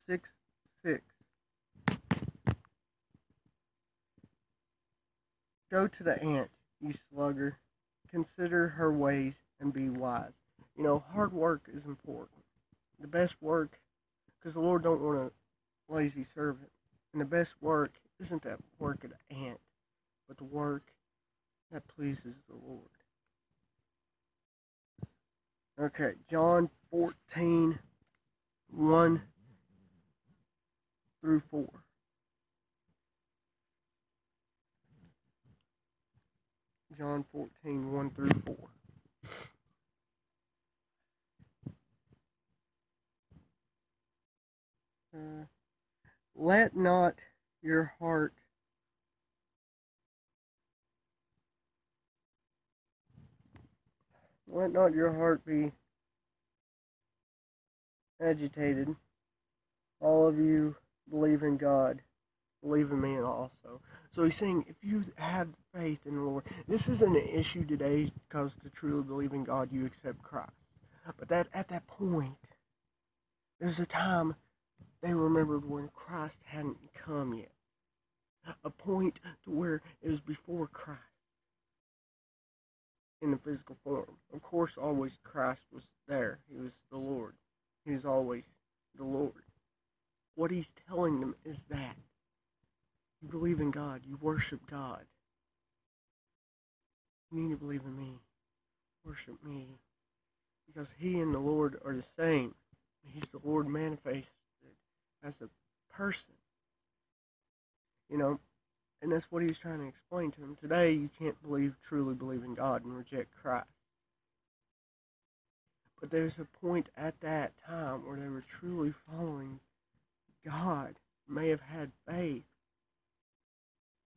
6:6. Go to the ant, you sluggard. Consider her ways and be wise. Hard work is important. The best work, because the Lord don't want a lazy servant. And the best work isn't that work of the ant, but the work that pleases the Lord. Okay, John 14, 1 through 4. John 14, 1 through 4. Let not your heart be agitated. All of you believe in God, believe in me also. So he's saying, if you have faith in the Lord, this isn't an issue today because to truly believe in God, you accept Christ. But at that point, there's a time they remembered when Christ hadn't come yet. A point to where it was before Christ in the physical form. Of course, always Christ was there. He was the Lord. He was always the Lord. What he's telling them is that you believe in God, you worship God. You need to believe in me. Worship me. Because he and the Lord are the same. He's the Lord manifested as a person. And that's what he was trying to explain to them. Today, you can't truly believe in God and reject Christ. But there's a point at that time where they were truly following God, may have had faith,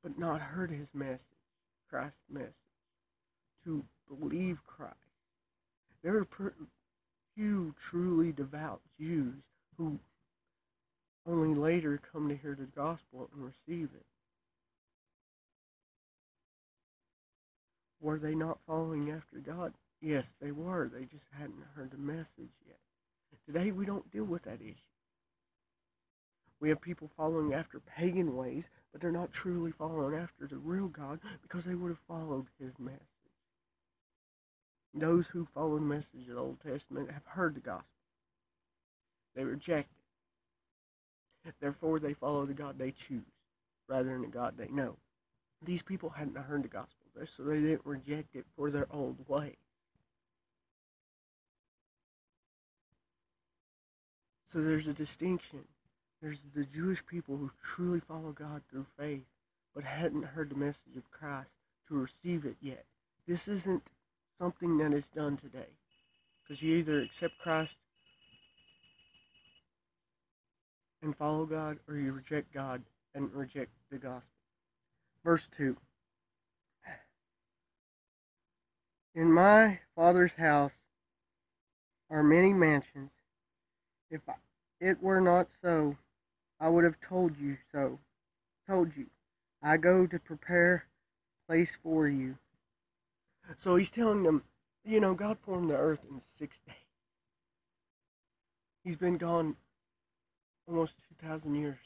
but not heard his message, Christ's message, to believe Christ. There were few truly devout Jews who only later come to hear the gospel and receive it. Were they not following after God? Yes, they were. They just hadn't heard the message yet. Today, we don't deal with that issue. We have people following after pagan ways, but they're not truly following after the real God because they would have followed his message. Those who follow the message of the Old Testament have heard the gospel. They reject it. Therefore, they follow the God they choose rather than the God they know. These people hadn't heard the gospel, so they didn't reject it for their old way. So there's a distinction. There's the Jewish people who truly follow God through faith, but hadn't heard the message of Christ to receive it yet. This isn't something that is done today, because you either accept Christ and follow God, or you reject God and reject the gospel. Verse 2. In my Father's house are many mansions. If it were not so, I would have told you so. Told you. I go to prepare a place for you. So he's telling them, God formed the earth in 6 days. He's been gone almost 2,000 years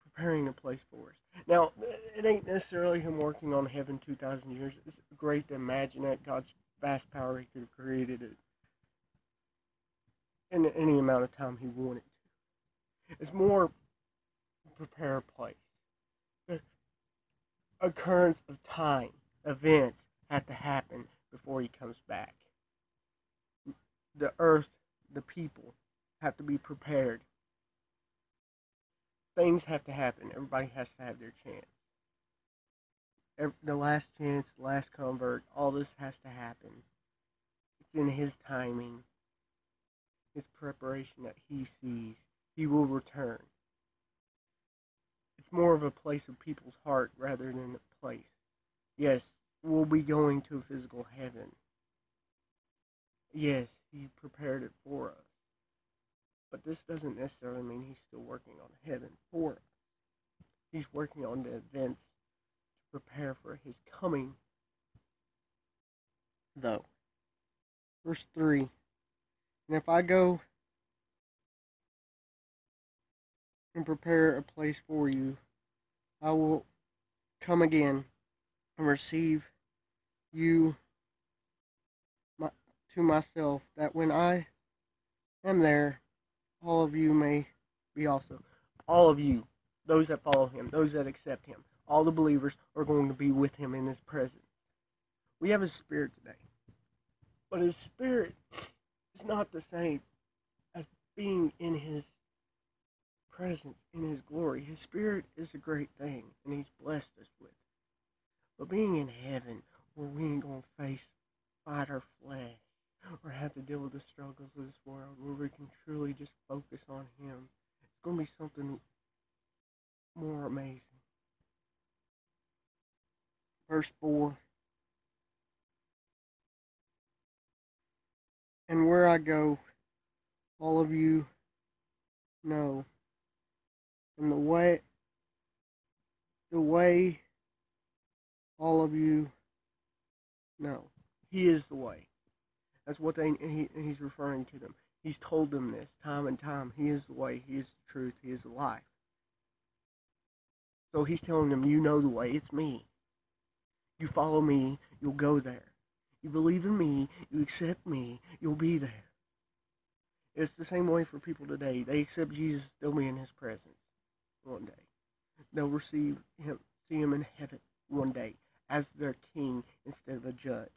preparing a place for us. Now, it ain't necessarily him working on heaven 2,000 years. It's great to imagine that God's vast power, he could have created it in any amount of time he wanted to. It's more prepare a place. The occurrence of time, events have to happen before he comes back. The earth, the people have to be prepared. Things have to happen. Everybody has to have their chance. The last chance, last convert, all this has to happen. It's in his timing, his preparation that he sees. He will return. It's more of a place of people's heart rather than a place. Yes, we'll be going to a physical heaven. Yes, he prepared it for us. But this doesn't necessarily mean he's still working on heaven for us. He's working on the events to prepare for his coming, though. Verse 3. And if I go and prepare a place for you, I will come again and receive you my, to myself, that when I am there, all of you may be also. All of you, those that follow him, those that accept him, all the believers are going to be with him in his presence. We have his spirit today, but his spirit is not the same as being in his presence, in his glory. His spirit is a great thing, and he's blessed us with. But being in heaven, where we ain't going to fight our flesh, or have to deal with the struggles of this world, where we can truly just focus on him, it's going to be something more amazing. Verse 4. And where I go, all of you know. And the way all of you know. He is the way. That's what he's referring to them. He's told them this time and time. He is the way. He is the truth. He is the life. So he's telling them, you know the way. It's me. You follow me, you'll go there. You believe in me, you accept me, you'll be there. It's the same way for people today. They accept Jesus, they'll be in his presence one day. They'll see him in heaven one day as their king instead of a judge.